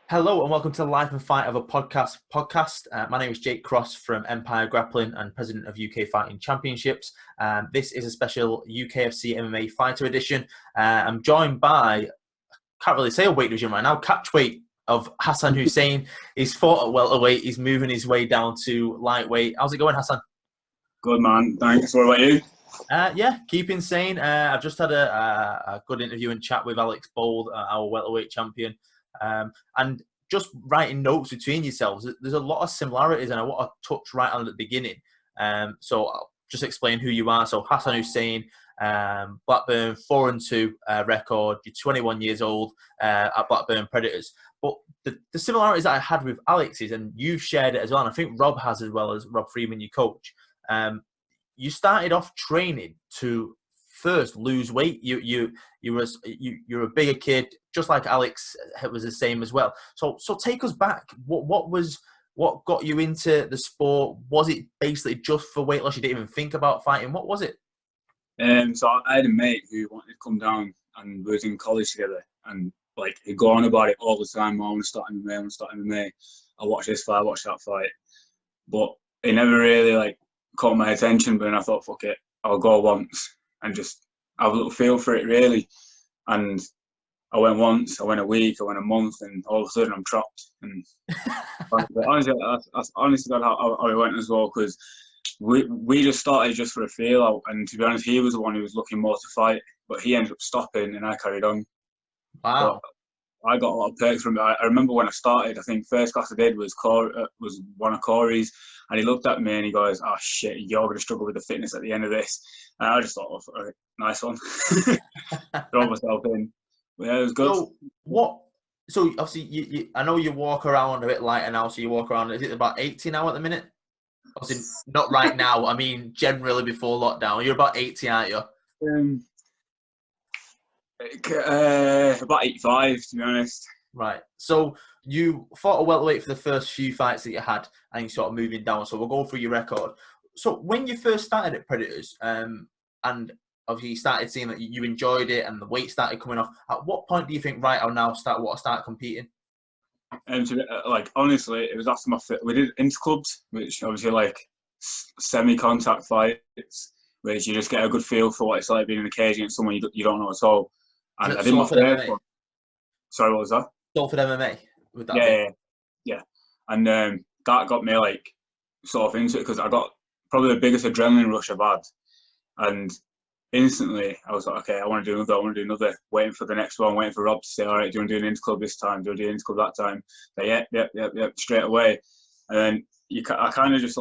Hello and welcome to the Life and Fight of a podcast. My name is Jake Cross from Empire Grappling and President of UK Fighting Championships. This is a special UKFC MMA Fighter Edition. I'm joined by, can't really say a weight division right now, catchweight of Hassan Hussain. He's fought at welterweight. He's moving his way down to lightweight. How's it going, Hassan? Good, man. Thanks. What about you? Yeah, keeping sane. I've just had a good interview and chat with Alex Bold, our welterweight champion. And just writing notes between yourselves, there's a lot of similarities, and I want to touch right on at the beginning. So I'll just explain who you are. So Hassan Hussain, Blackburn 4-2 record. You're 21 years old at Blackburn Predators. But the similarities that I had with Alex is, and you've shared it as well, and I think Rob has as well, as Rob Freeman, your coach. You started off training to first lose weight. You're a bigger kid, just like Alex was the same as well. So take us back. What got you into the sport? Was it basically just for weight loss? You didn't even think about fighting. What was it? So I had a mate who wanted to come down, and we was in college together, and like he'd go on about it all the time. I want to start MMA. I want to start MMA. I watch this fight. I watch that fight, but it never really caught my attention. But then I thought, fuck it, I'll go once and just have a little feel for it, really. And I went once, I went a week, I went a month, and all of a sudden I'm trapped. And honestly, that's honestly how it went as well, because we just started just for a feel out. And to be honest, he was the one who was looking more to fight, but he ended up stopping, and I carried on. Wow. But I got a lot of perks from it. I remember when I started, I think first class I did was one of Corey's, and he looked at me and he goes, "Oh shit, you're going to struggle with the fitness at the end of this." And I just thought, "Oh, all right, nice one." Throw myself in. But yeah, it was good. So obviously, I know you walk around a bit lighter now. So you walk around. Is it about 80 now at the minute? Obviously, not right now. I mean, generally before lockdown, you're about 80, aren't you? About 85, to be honest. Right. So you fought a welterweight for the first few fights that you had, and you're sort of moving down. So we'll go through your record. So when you first started at Predators, and obviously you started seeing that you enjoyed it, and the weight started coming off. At what point do you think, right, I'll start competing? Honestly, it was after we did interclubs, which obviously semi-contact fights, which you just get a good feel for what it's like being in a cage against someone you don't know at all. And I did my first one. Sorry, what was that? Salford MMA. With that yeah. And that got me sort of into it, because I got probably the biggest adrenaline rush I've had. And instantly I was like, okay, I want to do another. Waiting for the next one, waiting for Rob to say, all right, do you want to do an interclub this time? Do you want to do an interclub that time? Yeah, straight away. And then I kind of just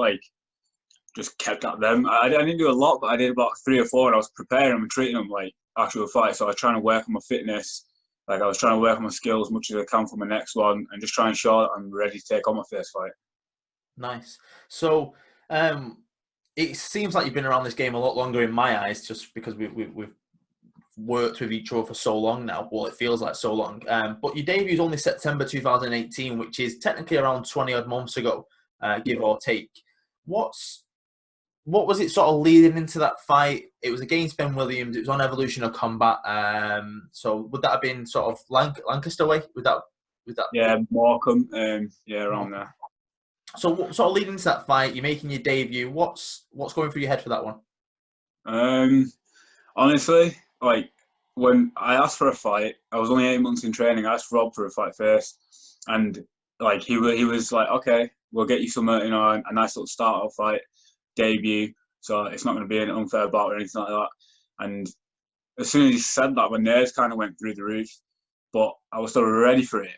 kept at them. I didn't do a lot, but I did about 3 or 4, and I was preparing them and treating them like actual fights. So I was trying to work on my fitness. I was trying to work on my skills as much as I can for my next one, and just try and show that I'm ready to take on my first fight. Nice. So it seems like you've been around this game a lot longer in my eyes, just because we've worked with each other for so long now. Well, it feels like so long. But your debut is only September 2018, which is technically around 20 odd months ago, give or take. What was it sort of leading into that fight? It was against Ben Williams. It was on Evolution of Combat. So would that have been sort of Lancaster way? Would that? Yeah, Morecambe. Around there. So what sort of leading into that fight? You're making your debut. What's going through your head for that one? Honestly, when I asked for a fight, I was only 8 months in training. I asked Rob for a fight first, and he was like, okay, we'll get you some, a nice little start-off fight. Debut, so it's not going to be an unfair bout or anything like that. And as soon as he said that, my nerves kind of went through the roof, but I was still ready for it.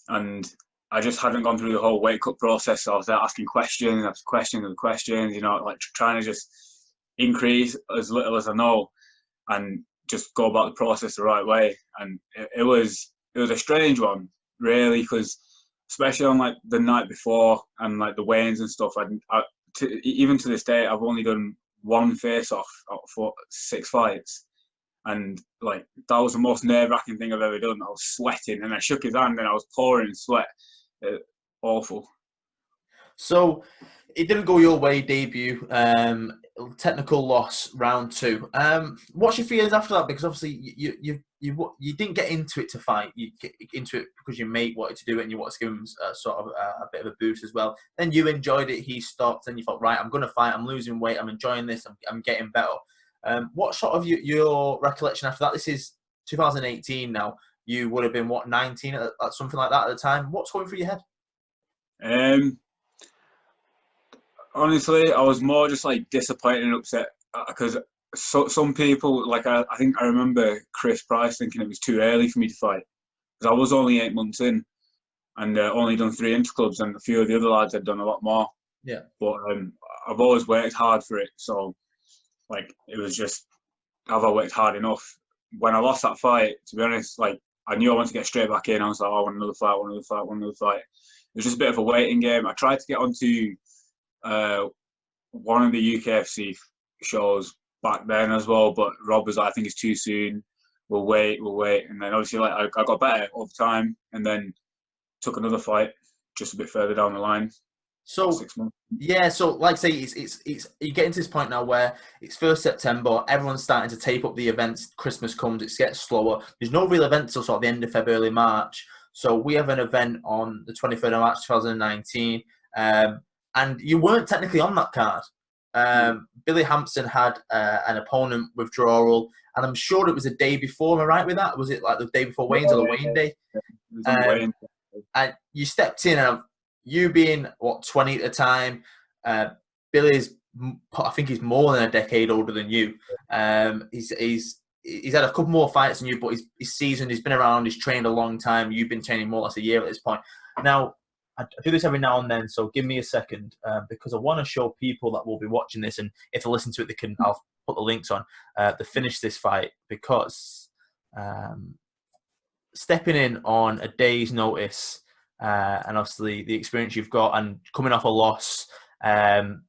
And I just hadn't gone through the whole weight cut process, so I was there asking questions after questions and questions, trying to just increase as little as I know and just go about the process the right way. And it was a strange one, really, because especially on the night before and the weigh-ins and stuff, even to this day, I've only done 1 face-off for 6 fights, and that was the most nerve-wracking thing I've ever done. I was sweating, and I shook his hand, and I was pouring sweat. Awful. So it didn't go your way, debut. technical loss round 2. What's your feelings after that? Because obviously you didn't get into it to fight. You get into it because your mate wanted to do it and you wanted to give him sort of a bit of a boost as well. Then you enjoyed it. He stopped and you thought, right, I'm going to fight. I'm losing weight. I'm enjoying this. I'm getting better. What sort of your recollection after that? This is 2018 now. You would have been, what, 19 at something like that at the time. What's going through your head? Honestly, I was more just like disappointed and upset because some people, like I think I remember Chris Price thinking it was too early for me to fight because I was only 8 months in and only done 3 interclubs, and a few of the other lads had done a lot more. Yeah. But I've always worked hard for it, so like it was just, have I worked hard enough? When I lost that fight, to be honest, like I knew I wanted to get straight back in. I was like, oh, I want another fight, want another fight, want another fight. It was just a bit of a waiting game. I tried to get onto one of the UKFC shows back then as well, but Rob was like, I think it's too soon. We'll wait. And then obviously, like I got better over time, and then took another fight just a bit further down the line. So 6 months. Yeah, so like I say, it's you get into this point now where it's 1st September, everyone's starting to tape up the events. Christmas comes, it gets slower. There's no real event till sort of the end of February, early March. So we have an event on the 23rd of March 2019, and you weren't technically on that card. Billy Hampson had an opponent withdrawal, and I'm sure it was the day before. Am I right with that? Was it like the day before weigh-ins or the weigh-in day? And you stepped in, and you being, what, 20 at the time, Billy's, I think he's more than a decade older than you. He's had a couple more fights than you, but he's seasoned, he's been around, he's trained a long time. You've been training more or less a year at this point. Now, I do this every now and then, so give me a second, because I want to show people that will be watching this, and if they listen to it, I'll put the links on, to finish this fight, because stepping in on a day's notice, and obviously the experience you've got and coming off a loss, to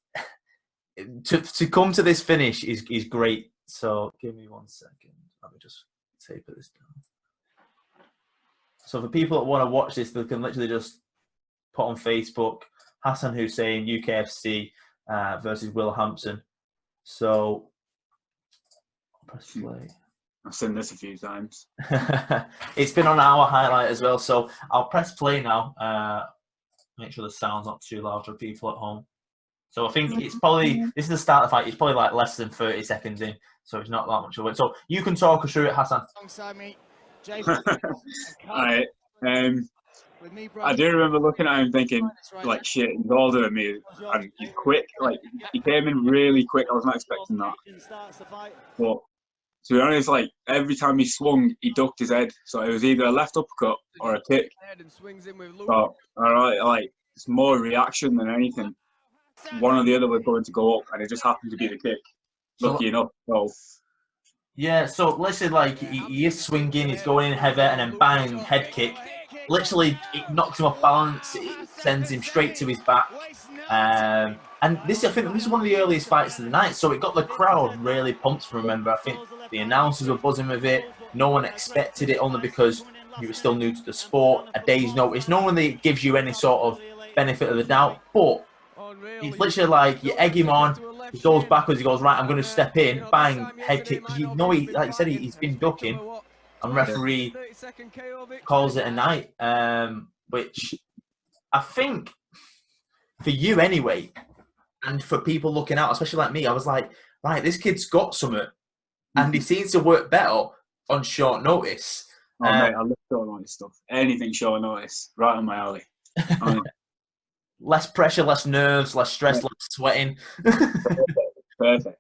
come to this finish is great. So give me 1 second. Let me just tape this down. So for people that want to watch this, they can literally just put on Facebook, Hassan Hussain, UKFC versus Will Hampson. So I'll press play. I've seen this a few times. It's been on our highlight as well. So I'll press play now. Make sure the sound's not too loud for people at home. So I think it's probably, this is the start of the fight. It's probably like less than 30 seconds in. So it's not that much of it. So you can talk us through it, Hassan. Alongside me, I do remember looking at him thinking, like, shit, he's older than me, and he's quick. Like, he came in really quick. I was not expecting that. But to be honest, like, every time he swung, he ducked his head. So it was either a left uppercut or a kick. So, like, it's more reaction than anything. One or the other was going to go up, and it just happened to be the kick. Lucky enough. So. Yeah, so listen, like, he is swinging, he's going in heavy, and then bang, head kick. Literally, it knocks him off balance, it sends him straight to his back. And I think this is one of the earliest fights of the night, so it got the crowd really pumped from remember. I think the announcers were buzzing with it. No one expected it, only because you were still new to the sport. A day's notice. No one that gives you any sort of benefit of the doubt, but it's literally like you egg him on, he goes backwards, he goes, right, I'm going to step in, bang, head kick, because you know, like you said, he's been ducking, and referee calls it a night, which I think for you anyway, and for people looking out, especially like me, I was like, right, this kid's got something, and he seems to work better on short notice. Oh, mate, I love short notice stuff. Anything short notice, right on my alley. Less pressure, less nerves, less stress, less sweating. Perfect.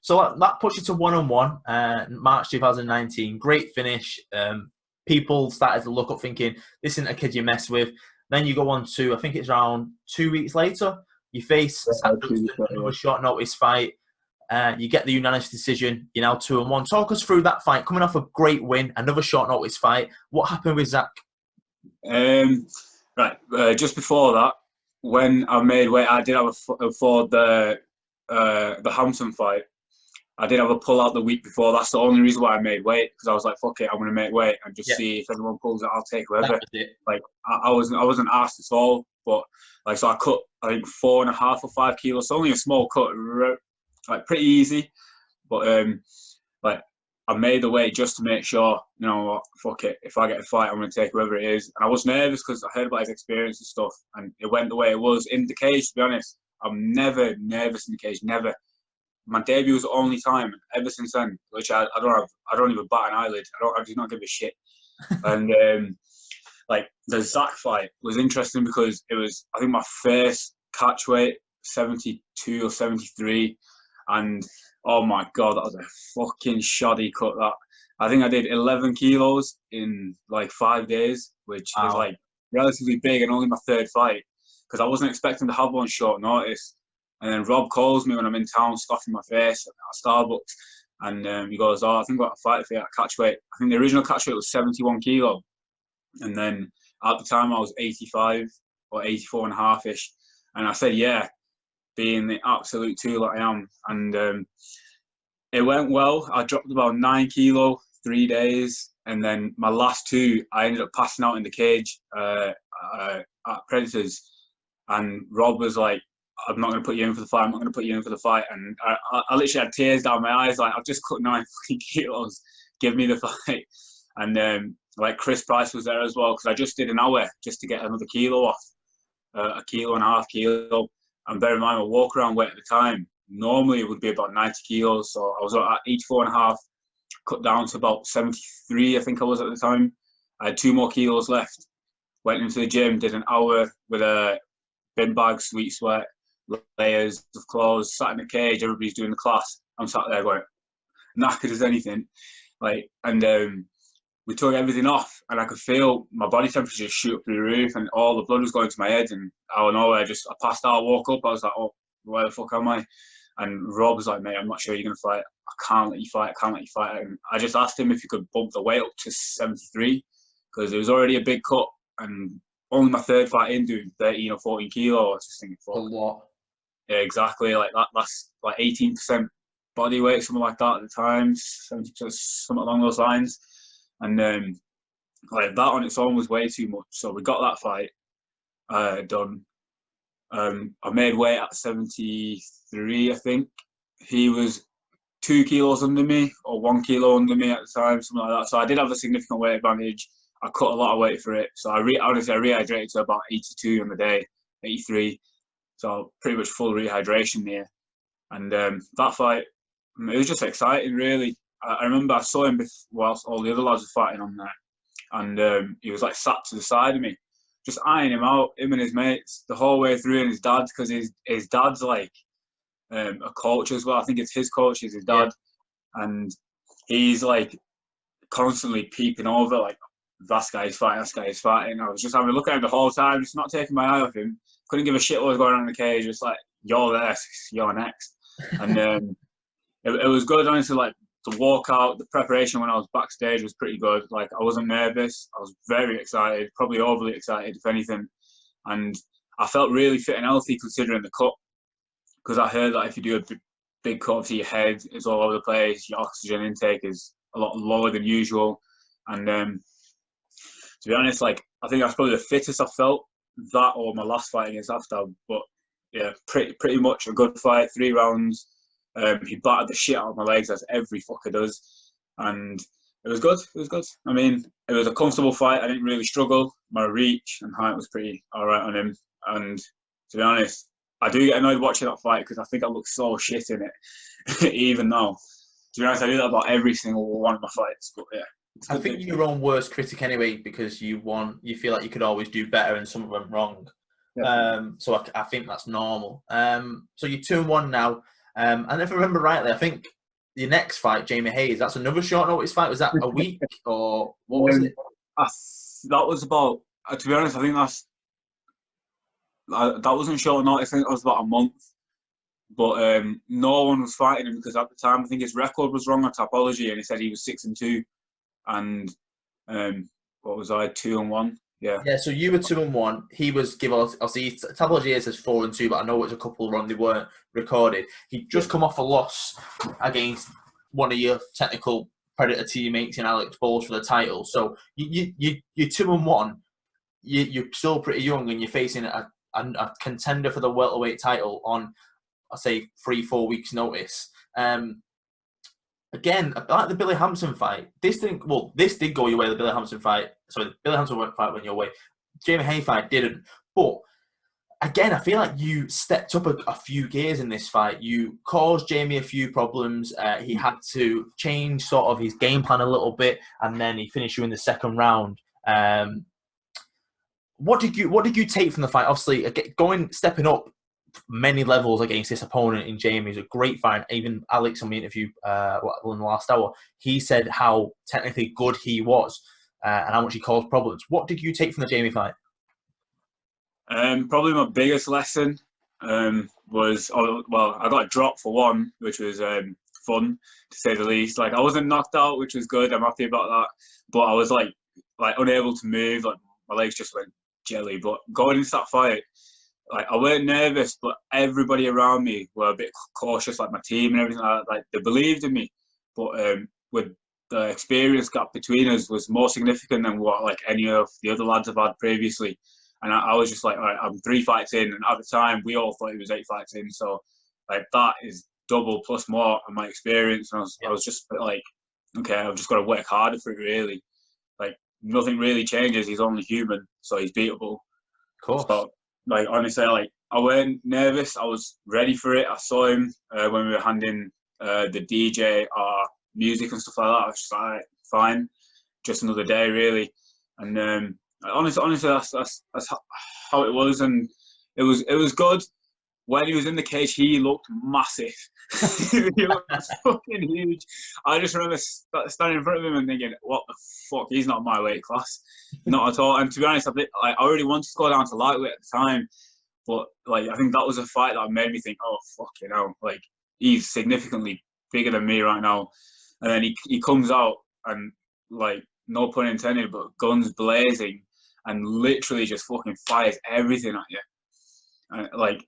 So that puts you to 1-on-1, March 2019. Great finish. People started to look up thinking, this isn't a kid you mess with. Then you go on to, I think it's around 2 weeks later, you face a short notice fight. You get the unanimous decision. You're now 2-1. Talk us through that fight. Coming off a great win, another short notice fight. What happened with Zach? Right, just before that, when I made weight, I did have for the Hampson fight. I did have a pull out the week before. That's the only reason why I made weight, because I was like, fuck it, I'm gonna make weight and just see if everyone pulls it. I'll take whoever. Like I wasn't asked at all, but like so I cut I think 4.5 or 5 kilos. So only a small cut, like pretty easy. But like I made the weight just to make sure, you know what, fuck it. If I get a fight, I'm gonna take whoever it is. And I was nervous because I heard about his experience and stuff, and it went the way it was in the cage. To be honest, I'm never nervous in the cage, never. My debut was the only time ever since then, which I don't even bat an eyelid. I do not give a shit. And like the Zach fight was interesting because it was, I think, my first catch weight, 72 or 73, and oh my god, that was a fucking shoddy cut. That I think I did 11 kilos in like 5 days, which is like relatively big and only my third fight, because I wasn't expecting to have one short notice. And then Rob calls me when I'm in town, stuffing my face at Starbucks, and he goes, "Oh, I think I've got a fight for you at catch weight." I think the original catch weight was 71 kilo, and then at the time I was 85 or 84 and a half ish, and I said, "Yeah," being the absolute tool that I am, and it went well. I dropped about 9 kilo 3 days, and then my last two, I ended up passing out in the cage at Predators, and Rob was like, "I'm not going to put you in for the fight. I'm not going to put you in for the fight." And I literally had tears down my eyes. Like, I've just cut 9 kilos. Give me the fight. And like Chris Price was there as well, because I just did an hour just to get another kilo off, a kilo and a half kilo. And bear in mind, my walk around weight at the time normally it would be about 90 kilos. So I was at 84 and a half, cut down to about 73, I think I was at the time. I had 2 more kilos left. Went into the gym, did an hour with a bin bag, sweet sweat, layers of clothes, sat in the cage, everybody's doing the class. I'm sat there going, knackered as anything. Like, and we took everything off, and I could feel my body temperature just shoot up through the roof, and all the blood was going to my head, and out of nowhere, I passed out, woke up, I was like, "Oh, where the fuck am I?" And Rob was like, "Mate, I'm not sure you're going to fight. I can't let you fight. I can't let you fight." And I just asked him if he could bump the weight up to 73, because it was already a big cut, and only my third fight in doing 13 or 14 kilo. I was just thinking, fuck. A lot. Yeah, exactly. Like that's like 18% body weight, something like that at the time, 70%, something along those lines. And like that on its own was way too much. So we got that fight done. I made weight at 73, I think. He was 2 kilos under me or 1 kilo under me at the time, something like that. So I did have a significant weight advantage. I cut a lot of weight for it. So honestly, I rehydrated to about 82 on the day, 83. So pretty much full rehydration there. And that fight, it was just exciting, really. I remember I saw him whilst all the other lads were fighting on there. And he was like sat to the side of me, just eyeing him out, him and his mates, the whole way through, and his dad, because his dad's like a coach as well. I think it's his coach, is his dad. Yeah. And he's like constantly peeping over, like, that guy's fighting, that guy's fighting. I was just having a look at him the whole time, just not taking my eye off him. Couldn't give a shit what was going on in the cage. Just like, "You're there, you're next." And it was good, honestly. Like, the walkout, the preparation when I was backstage was pretty good. Like, I wasn't nervous. I was very excited, probably overly excited, if anything. And I felt really fit and healthy considering the cut, because I heard that if you do a big cut to your head, it's all over the place. Your oxygen intake is a lot lower than usual. And to be honest, like, I think that's probably the fittest I felt, that or my last fight against Aftab. But yeah, pretty much a good fight, 3 rounds. He battered the shit out of my legs, as every fucker does, and it was good. It was good. I mean, it was a comfortable fight. I didn't really struggle. My reach and height was pretty all right on him. And to be honest, I do get annoyed watching that fight because I think I look so shit in it. Even though, to be honest, I do that about every single one of my fights. But yeah, I think you're your own worst critic anyway, because you feel like you could always do better and something went wrong. So I think that's normal. So you're 2-1 now. And if I remember rightly, I think your next fight, Jamie Hayes, that's another short notice fight. Was that a week or what was it? That was about, to be honest, I think that wasn't short notice. I think that was about a month. But no one was fighting him because at the time, I think his record was wrong on Tapology, and he said he was 6-2. And what was I, 2-1? Yeah. Yeah, so you were 2-1. He was, I'll see, tabloid years says 4-2, but I know it's a couple wrong. They weren't recorded. He'd just come off a loss against one of your technical predator teammates in Alex Bowles for the title. So you're 2-1. You're still pretty young, and you're facing a contender for the welterweight title on, I'll say, 3-4 weeks' notice. Again, like the Billy Hampson fight, this did go your way. The Billy Hampson fight, sorry, the Billy Hampson fight went your way. Jamie Hay fight didn't. But again, I feel like you stepped up a few gears in this fight. You caused Jamie a few problems. He had to change sort of his game plan a little bit, and then he finished you in the second round. What did you take from the fight? Obviously, stepping up many levels against this opponent in Jamie is a great fight. Even Alex on the interview in the last hour, he said how technically good he was and how much he caused problems. What did you take from the Jamie fight? Probably my biggest lesson was, I got dropped for one, which was fun to say the least. Like, I wasn't knocked out, which was good. I'm happy about that. But I was like unable to move. Like, my legs just went jelly. But going into that fight, like, I weren't nervous, but everybody around me were a bit cautious, like my team and everything like that. Like, they believed in me, but with the experience gap between us was more significant than what like any of the other lads have had previously. And I was just like, all right, I'm 3 fights in, and at the time we all thought he was 8 fights in, so like that is double plus more of my experience. And I was just like, okay, I've just got to work harder for it, really. Like, nothing really changes. He's only human, so he's beatable. Of course. So, like, honestly, like, I weren't nervous. I was ready for it. I saw him when we were handing the DJ our music and stuff like that. I was just like, fine, just another day, really. And honestly, that's how it was, and it was good. When he was in the cage, he looked massive. He looked fucking huge. I just remember standing in front of him and thinking, "What the fuck? He's not my weight class, not at all." And to be honest, I already wanted to go down to lightweight at the time, but like, I think that was a fight that made me think, "Oh fuck, like, he's significantly bigger than me right now." And then he comes out and, like, no pun intended, but guns blazing, and literally just fucking fires everything at you. And like,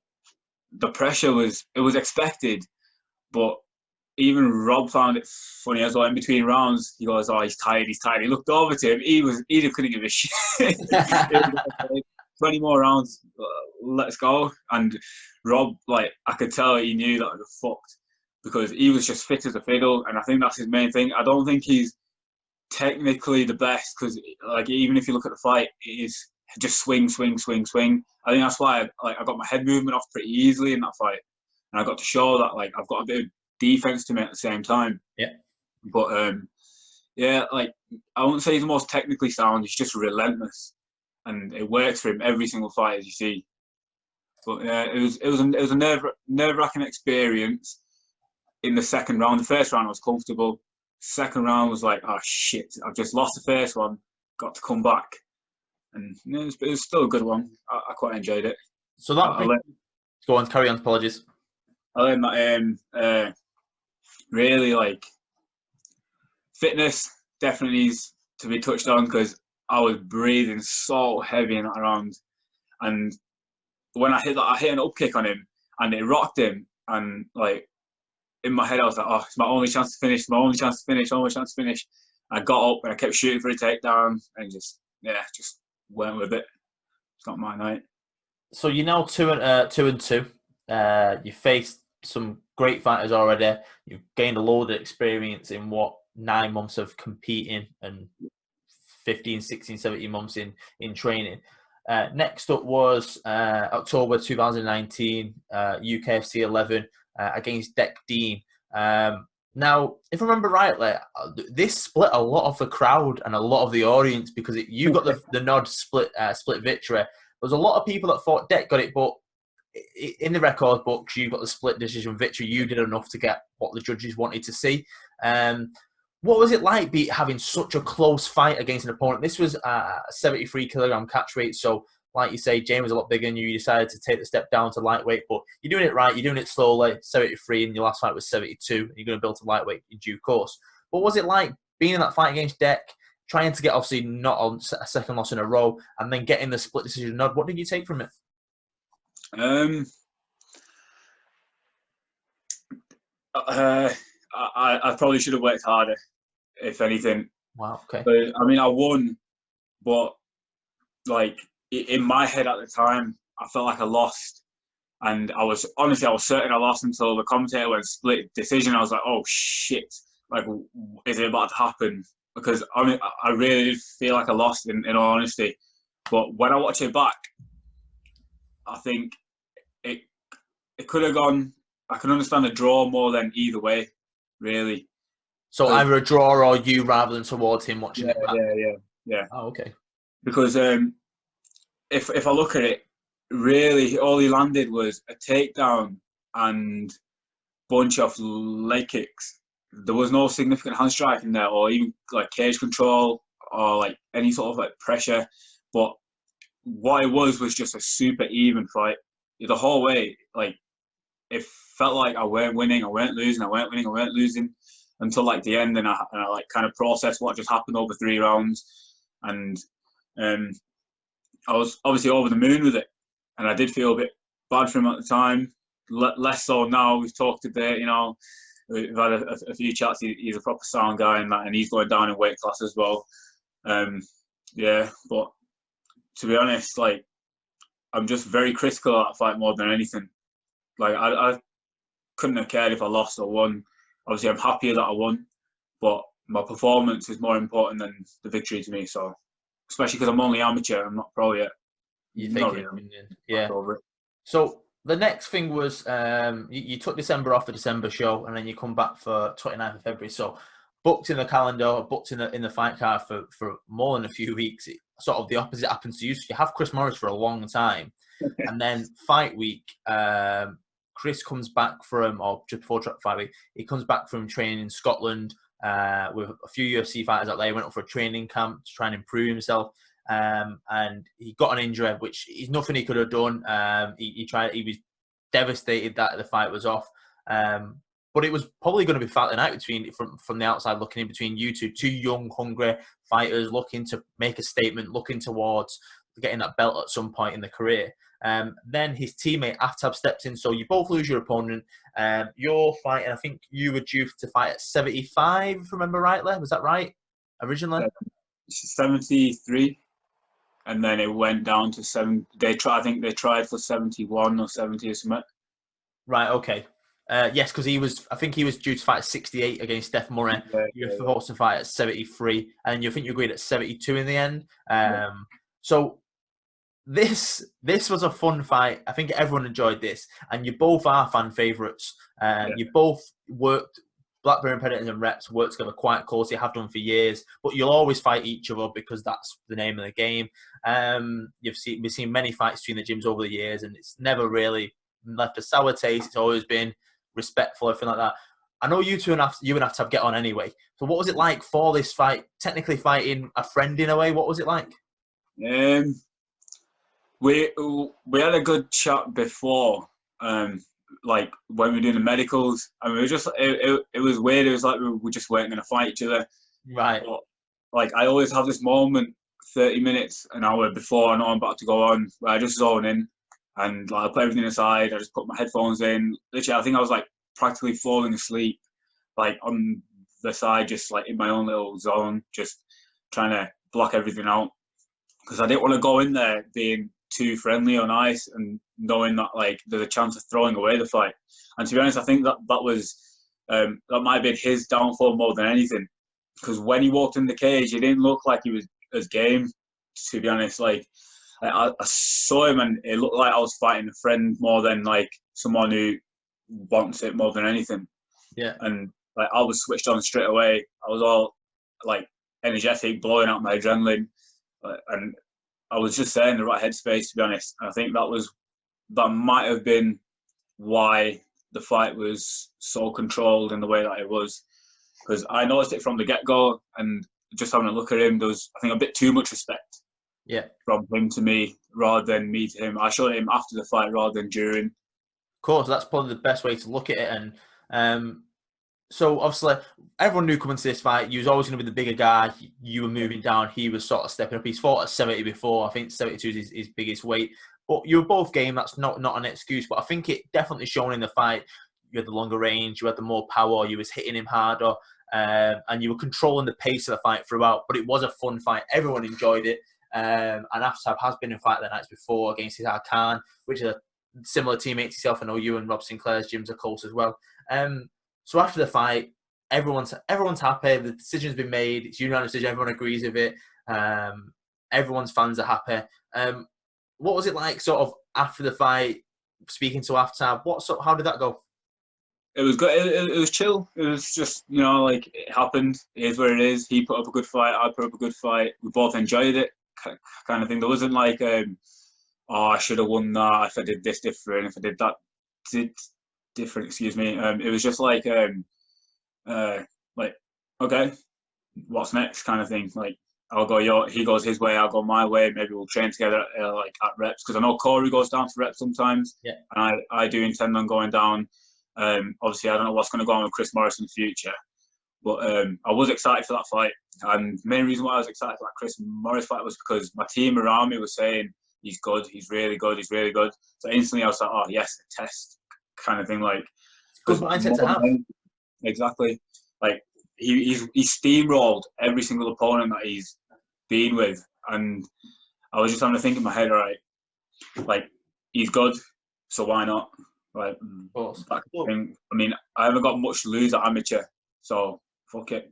the pressure was expected, but even Rob found it funny as well. In between rounds, he goes, "Oh, he's tired. He looked over to him. He couldn't give a shit. 20 more rounds, let's go. And Rob, like, I could tell he knew that I was fucked, because he was just fit as a fiddle, and I think that's his main thing. I don't think he's technically the best, because like, even if you look at the fight, it is just swing. I think that's why I got my head movement off pretty easily in that fight, and I got to show that, like, I've got a bit of defense to me at the same time. Yeah. But yeah, like, I wouldn't say he's the most technically sound. He's just relentless, and it works for him every single fight, as you see. But yeah, it was a nerve-wracking experience in the second round. The first round was comfortable. Second round was like, oh shit, I've just lost the first one, got to come back. And it was still a good one. I quite enjoyed it. So go on, carry on, apologies. I learned that really, like, fitness definitely needs to be touched on, because I was breathing so heavy in that round. And when I hit an up kick on him, and it rocked him, and like, in my head I was like, oh, it's my only chance to finish. I got up and I kept shooting for a takedown, and just went with it. It's not my night. So you're now 2-2. You faced some great fighters already. You've gained a load of experience in 9 months of competing, and 15, 16, 17 months in training. Next up was October 2019, UKFC 11 against Deck Dean. Now, if I remember rightly, this split a lot of the crowd and a lot of the audience, because you got the nod split victory. There was a lot of people that thought Deck got it, but in the record books, you got the split decision victory. You did enough to get what the judges wanted to see. What was it like having such a close fight against an opponent? This was a 73 kilogram catch weight, so like you say, James was a lot bigger than you. You decided to take the step down to lightweight, but you're doing it right. You're doing it slowly. 73, and your last fight was 72, and you're going to build to lightweight in due course. What was it like being in that fight against Deck, trying to get obviously not on a second loss in a row, and then getting the split decision nod. What did you take from it? I probably should have worked harder, if anything. Wow. Okay. But I mean, I won, but like in my head at the time, I felt like I lost, and I was certain I lost until the commentator went split decision. I was like, oh shit, like is it about to happen? Because I mean, I really did feel like I lost in all honesty. But when I watch it back, I think it could have gone. I can understand a draw more than either way, really. So either a draw or you rather than towards him watching it back. Yeah. Oh, okay. Because if I look at it, really all he landed was a takedown and bunch of leg kicks. There was no significant hand striking there, or even like cage control, or like any sort of like pressure. But what it was just a super even fight the whole way. Like it felt like I weren't winning, I weren't losing, I weren't winning, I weren't losing until like the end, and I like kind of processed what just happened over 3 rounds, and I was obviously over the moon with it, and I did feel a bit bad for him at the time. Less so now. We've talked a bit, you know. We've had a few chats. He's a proper sound guy, and he's going down in weight class as well. Yeah, but to be honest, like I'm just very critical of that fight more than anything. Like I couldn't have cared if I lost or won. Obviously, I'm happier that I won, but my performance is more important than the victory to me. So, especially because I'm only amateur, I'm not pro yet. You think really. Yeah. So the next thing was you took December off, the December show, and then you come back for 29th of February. So booked in the calendar, booked in the fight card for more than a few weeks. Sort of the opposite happens to you. So you have Chris Morris for a long time, and then fight week. Chris comes back from, or just before fight week, he comes back from training in Scotland with a few UFC fighters out there. He went up for a training camp to try and improve himself. And he got an injury, which is nothing he could have done. He was devastated that the fight was off. But it was probably going to be fighting out from the outside looking in between you two young, hungry fighters looking to make a statement, looking towards getting that belt at some point in the career. Then his teammate Aftab steps in, so you both lose your opponent. You're fighting, I think you were due to fight at 75, if I remember rightly. Was that right? Originally? 73. And then it went down to 7. I think they tried for 71 or 70 or something. Right. Okay. Yes, because I think he was due to fight at 68 against Steph Murray. You were supposed to fight at 73, and you think you agreed at 72 in the end. So this was a fun fight. I think everyone enjoyed this, and you both are fan favourites. You both worked. Blackburn Predators and Reps work together quite closely, have done for years, but you'll always fight each other because that's the name of the game. We've seen many fights between the gyms over the years, and it's never really left a sour taste. It's always been respectful, everything like that. I know you and Aftab get on anyway. So what was it like for this fight? Technically fighting a friend in a way. What was it like? We had a good chat before. Like when we were doing the medicals, and we were just it was weird. It was like we just weren't going to fight each other. Right. But, like I always have this moment, 30 minutes, an hour before I know I'm about to go on, where I just zone in and like I put everything aside. I just put my headphones in. Literally, I think I was like practically falling asleep, like on the side, just like in my own little zone, just trying to block everything out because I didn't want to go in there being too friendly or nice and knowing that like there's a chance of throwing away the fight. And to be honest, I think that was that might have been his downfall more than anything, because when he walked in the cage, he didn't look like he was as game. To be honest, like I saw him and it looked like I was fighting a friend more than like someone who wants it more than anything. Yeah. And like I was switched on straight away. I was all like energetic, blowing out my adrenaline, and I was just there in the right headspace, to be honest. And I think that might have been why the fight was so controlled in the way that it was. Because I noticed it from the get-go, and just having a look at him, there was, I think, a bit too much respect from him to me rather than me to him. I showed him after the fight rather than during. Of course, that's probably the best way to look at it. And So obviously, everyone knew coming to this fight, you was always going to be the bigger guy. You were moving down. He was sort of stepping up. He's fought at 70 before. I think 72 is his biggest weight. But you were both game. That's not an excuse. But I think it definitely shown in the fight. You had the longer range. You had the more power. You was hitting him harder. And you were controlling the pace of the fight throughout. But it was a fun fight. Everyone enjoyed it. And Aftab has been in fight the nights before against Hassan Khan, which is a similar teammate to yourself. I know you and Rob Sinclair's gyms are close as well. So after the fight, everyone's happy. The decision's been made. It's a unanimous decision. Everyone agrees with it. Everyone's fans are happy. What was it like, sort of after the fight, speaking to Aftab? How did that go? It was good. It was chill. It was just, like, it happened. It is what it is. He put up a good fight. I put up a good fight. We both enjoyed it, kind of thing. There wasn't like, I should have won that if I did this different, if I did that different. Excuse me. It was just like, okay, what's next, kind of thing. Like, he goes his way, I'll go my way. Maybe we'll train together, like at reps, because I know Corey goes down to reps sometimes. Yeah. And I do intend on going down. Obviously, I don't know what's going to go on with Chris Morris in the future, but I was excited for that fight. And the main reason why I was excited for that Chris Morris fight was because my team around me was saying, he's good, he's really good, he's really good. So instantly I was like, oh, yes, a test, kind of thing. Like, Good mindset to have. Exactly. Like, he steamrolled every single opponent that he's been with. And I was just having to think in my head, all right, like, he's good, so why not? Like, of course. That thing. I mean, I haven't got much to lose at amateur, so fuck it.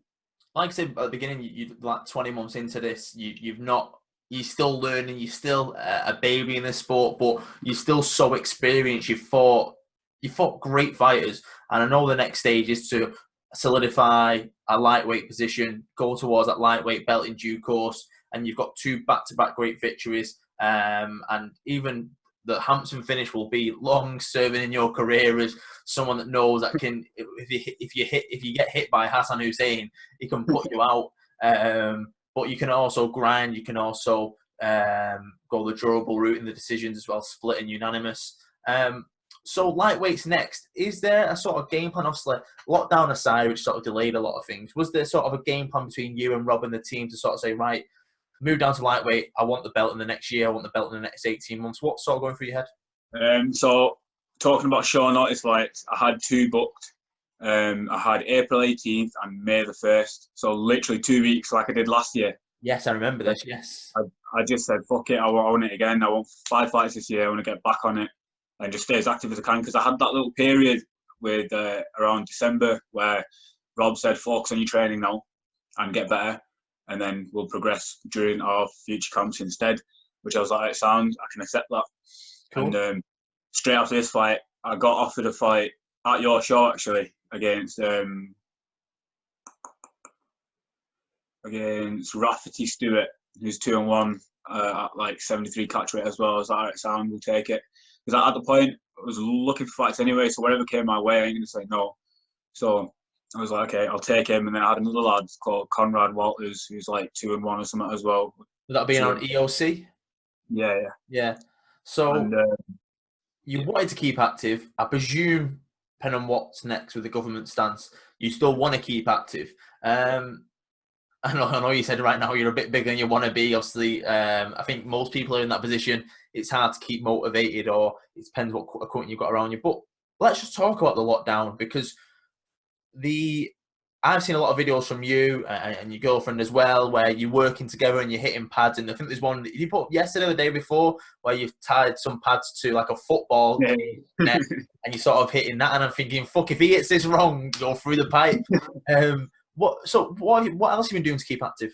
Like I said at the beginning, you like 20 months into this, you're still learning, you're still a baby in this sport, but you're still so experienced. You fought great fighters, and I know the next stage is to solidify a lightweight position, go towards that lightweight belt in due course, and you've got 2 back-to-back great victories, and even the Hampton finish will be long serving in your career as someone that knows that can, if you get hit by Hassan Hussain, he can put you out. But you can also grind. You can also go the durable route in the decisions as well, split and unanimous. So lightweight's next. Is there a sort of game plan? Obviously, lockdown aside, which sort of delayed a lot of things, was there sort of a game plan between you and Rob and the team to sort of say, right, move down to lightweight, I want the belt in the next year, I want the belt in the next 18 months? What's sort of going through your head? So talking about short notice fights, I had 2 booked. I had April 18th and May the 1st. So literally 2 weeks like I did last year. Yes, I remember this, yes. I just said, fuck it, I want it again. I want 5 fights this year. I want to get back on it and just stay as active as I can, because I had that little period with around December where Rob said, focus on your training now and get better, and then we'll progress during our future camps instead, which I was like, sound, I can accept that. Cool. And straight after this fight, I got offered a fight at your show, actually, against Rafferty Stewart, who's 2-1 at like 73 catch weight as well. I was like, all right, sound, we'll take it. Because at the point, I was looking for fights anyway, so whatever came my way, I ain't going to say no. So I was like, okay, I'll take him. And then I had another lad called Conrad Walters, who's like 2-1 or something as well. Would that be on EOC? Yeah. So you wanted to keep active. I presume, depending on what's next with the government stance, you still want to keep active. I know you said right now you're a bit bigger than you want to be. Obviously, I think most people are in that position. It's hard to keep motivated, or it depends what equipment you've got around you. But let's just talk about the lockdown, because I've seen a lot of videos from you and your girlfriend as well, where you're working together and you're hitting pads. And I think there's one that you put up yesterday or the day before where you've tied some pads to like a football net and you're sort of hitting that. And I'm thinking, fuck, if he hits this wrong, go through the pipe. What else have you been doing to keep active?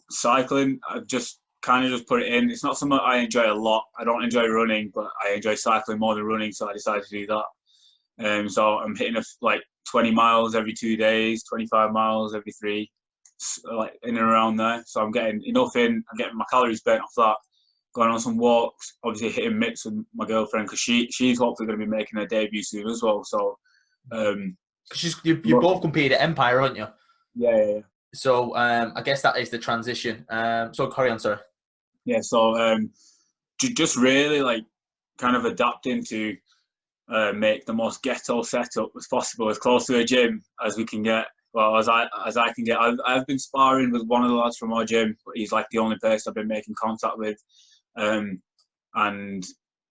Cycling. I've just kind of put it in. It's not something I enjoy a lot. I don't enjoy running, but I enjoy cycling more than running, so I decided to do that. So I'm hitting like 20 miles every 2 days, 25 miles every 3, like in and around there. So I'm getting enough in. I'm getting my calories burnt off that. Going on some walks, obviously hitting mitts with my girlfriend, because she's hopefully going to be making her debut soon as well. So. Because you both competed at Empire, aren't you? Yeah. So I guess that is the transition. So carry on, sir. Yeah, so just really like kind of adapting to make the most ghetto setup as possible, as close to a gym as we can get. Well, as I can get. I've been sparring with one of the lads from our gym, but he's like the only person I've been making contact with, and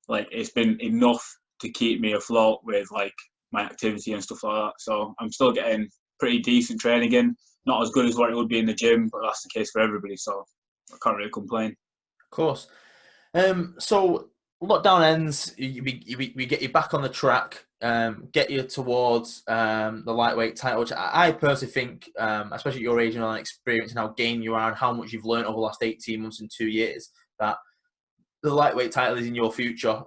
like it's been enough to keep me afloat with like my activity and stuff like that. So I'm still getting pretty decent training in. Not as good as what it would be in the gym, but that's the case for everybody. So I can't really complain. Of course. So lockdown ends. We get you back on the track. Get you towards the lightweight title, which I personally think, especially at your age and experience and how game you are and how much you've learned over the last 18 months and 2 years, that the lightweight title is in your future,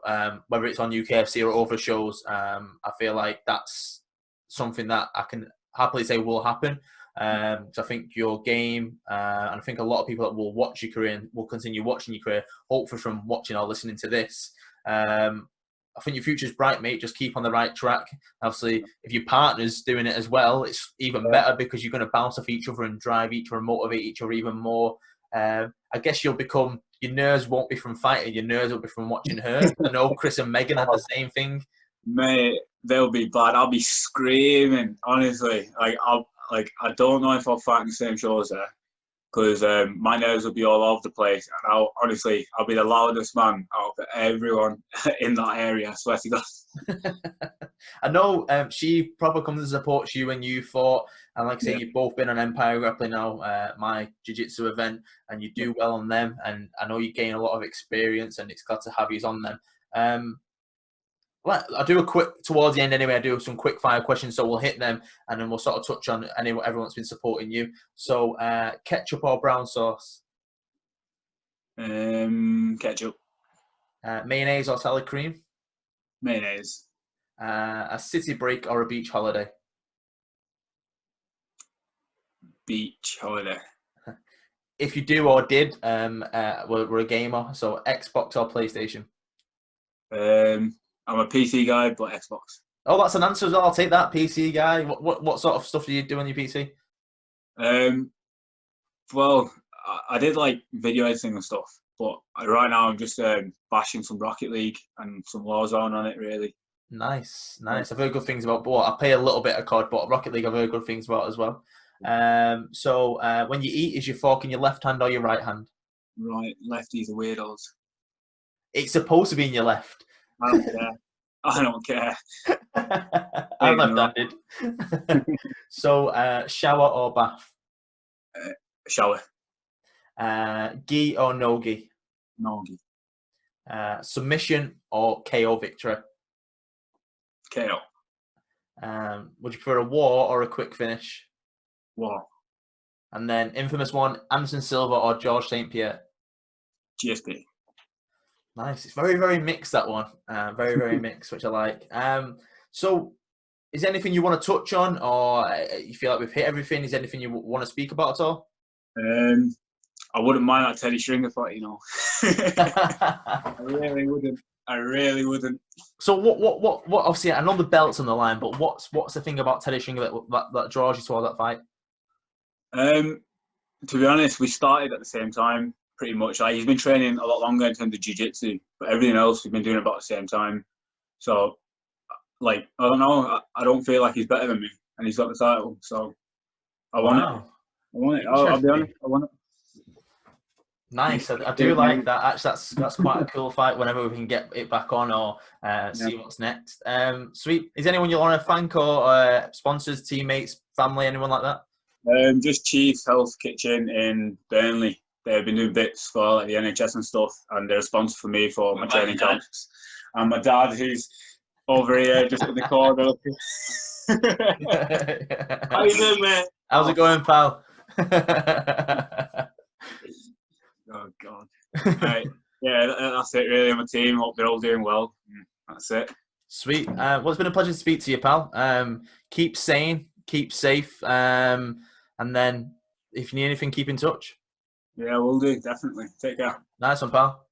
whether it's on UKFC or other shows. I feel like that's something that I can happily say will happen. Because I think your game, and I think a lot of people that will watch your career and will continue watching your career, hopefully from watching or listening to this, I think your future's bright, mate. Just keep on the right track. Obviously, if your partner's doing it as well, it's even better because you're going to bounce off each other and drive each other and motivate each other even more. I guess your nerves won't be from fighting, your nerves will be from watching her. I know Chris and Megan had the same thing. Mate, they'll be bad. I'll be screaming, honestly. I don't know if I'll fight in the same show as her because my nerves will be all over the place. And I'll be the loudest man out of everyone in that area, I swear to God. I know she proper comes and supports you when you fought. And like I say, you've both been on Empire Grappling now, my jiu-jitsu event, and you do well on them. And I know you gain a lot of experience, and it's glad to have you on them. I'll do a quick, towards the end anyway, I do some quick fire questions, so we'll hit them and then we'll sort of touch on everyone's been supporting you. So, ketchup or brown sauce? Ketchup. Mayonnaise or salad cream? Mayonnaise. A city break or a beach holiday? Beach holiday. If you do or did, we're a gamer, so Xbox or PlayStation? I'm a PC guy, but Xbox. Oh, that's an answer as well. I'll take that. PC guy. What sort of stuff do you do on your PC? Well, I did like video editing and stuff, but right now I'm just bashing some Rocket League and some Warzone on it, really. Nice. I've heard good things about. But I play a little bit of COD, but Rocket League I've heard good things about as well. So when you eat, is your fork in your left hand or your right hand? Right, lefties are weirdos. It's supposed to be in your left. I don't care. I don't care. I'm left-handed. So, shower or bath? Shower. Gi or no gi? No gi. Submission or KO victory? KO. Would you prefer a war or a quick finish? War. And then infamous one, Anderson Silva or George St. Pierre? GSP. Nice. It's very, very mixed, that one. Very, very mixed, which I like. So is there anything you want to touch on, or you feel like we've hit everything? Is there anything you want to speak about at all? I wouldn't mind that Teddy Stringer fight, you know. I really wouldn't. So what? Obviously, I know the belt's on the line, but what's the thing about Teddy Stringer that draws you toward that fight? To be honest, we started at the same time. Pretty much, like he's been training a lot longer in terms of jiu-jitsu, but everything else we've been doing about the same time. So, like, I don't know. I don't feel like he's better than me, and he's got the title. So, I want it. I want it. I'll be honest. I want it. Nice. I do like that. Actually, that's quite a cool fight. Whenever we can get it back on or see what's next. Sweet. Is anyone you want to thank or sponsors, teammates, family, anyone like that? Just Chiefs Health Kitchen in Burnley. They've been doing bits for like the NHS and stuff, and they're a sponsor for me for my training camps. And my dad, who's over here just in the corner. How you doing, man? How's it going, pal? Oh God. Right. Yeah, that's it. Really, my team. Hope they're all doing well. That's it. Sweet. Well, it's been a pleasure to speak to you, pal. Keep sane, keep safe, and then if you need anything, keep in touch. Yeah, we'll do, definitely. Take care. Nice one, pal.